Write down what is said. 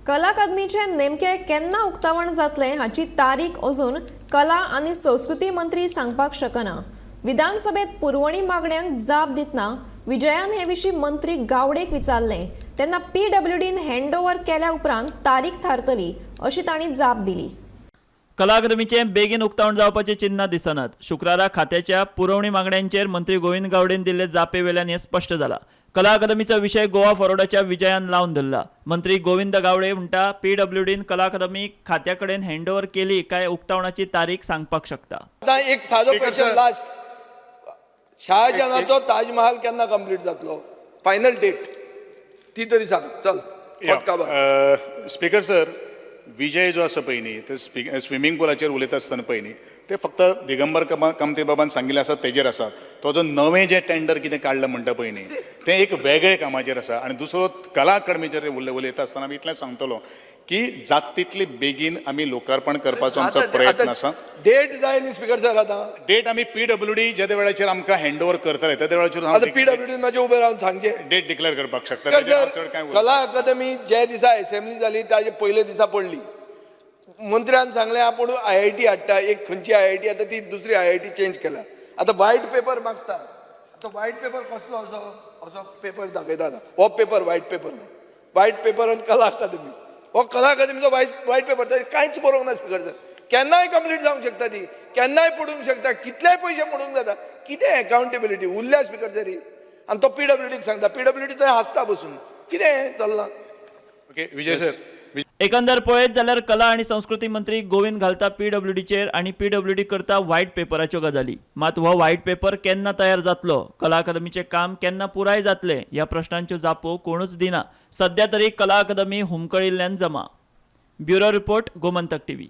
कला अकादमीचे नेमके केन्ना उक्तावण जातले हाची तारीख अजून कला आणि संस्कृती मंत्री सांगपाक शकना। विधानसभेत पुरवणी मागण्यांक जाप दितना विजयान हे विशीं मंत्री गावडेक विचारले तेन्ना PWDन हँडओव्हर केल्या उपरांत तारीख थारतली अशी तांणी जाप दिली। कला अकादमीचे बेगीन उक्तावण जावपाचे चिन्ह दिसनात। शुक्रारा खात्याच्या पुरवणी मागण्यांचेर मंत्री गोविंद गावडेन दिल्ले जापे वेल्यान हे स्पष्ट जाला। कला अकादमीचा विषय गोवा फॉरवर्डाच्या विजयान लावन धरला। मंत्री गोविंद गावडे म्हणटा PWDन कला अकादमी खात्या कडेन हँडओव्हर केली काय उक्तावणाची तारीख सांगपाक शकता। आता एक साधो क्वेश्चन लास्ट, शाहजहानाचो ताजमहल केन्ना कंप्लीट जातलो? फायनल डेट ती तरी सांग चल। स्पीकर सर, विजय जो आसा पळय न्ही ते स्विमींग पुलाचेर उलयता आसतना पळय न्ही ते फक्त दिगंबर कामते बाबान सांगिल्लें आसा तेजेर आसा। तो जो नवें जें टेंडर कितें काडलां म्हणटा पळय न्ही तें एक वेगळे कामाचेर आसा। आनी दुसरो कला अकादमीचेर उलयता आसतना आमी इतलें सांगतलो की जात तितली बेगीन आमी लोकार्पण करपाचो आमचो प्रयत्न आसा। डेट जाय न्ही स्पीकर सर? आता डेट आमी PWD ज्या वेळाचेर आमकां हँडओव्हर करतले त्या वेळाचेर आता PWD म्हाजे उबे रावन सांगचे डेट डिक्लेअर करपाक शकता। कला अकादमी ज्या दिसा असेंब्ली जाली ताजे पयले दिसा पडली। मंत्र्यान सांगलें आपूण IIT हाडटा, एक खंयची IIT आता ती दुसरी IIT चेंज केला। आता व्हाईट पेपर मागता, तो व्हाईट पेपर कसलो असो पेपर दाखयता हो पेपर व्हाईट पेपर आनी कला अकादमी हो कला अकादमीचो व्हाईट पेपर कांयच बरोवंक ना स्पीकर सर। केन्नाय कंप्लीट जावंक शकता ती, केन्नाय पडूंक शकता, कितलेय पयशे पडूंक जाता। कितें अकाउंटेबिलिटी उरल्या स्पीकर सर? आनी तो PWDक सांगता, PWD थंय हांसता बसून कितें चल्लां? ओके विजय सर, एकंदर पळयत जाल्यार कला आणि संस्कृती मंत्री गोविंद घालता PWDचेर आणि PWD करता व्हाईट पेपराच्यो गजाली। मात हो व्हाईट पेपर केन्ना तयार जातलो, कला अकादमीचे काम केन्ना पुराय जातले ह्या प्रश्नांच्यो जापो कोणूच दिना। सध्या तरी कला अकादमी हुमकळिल्ल्यान जमा। Bureau report, Gomantak TV।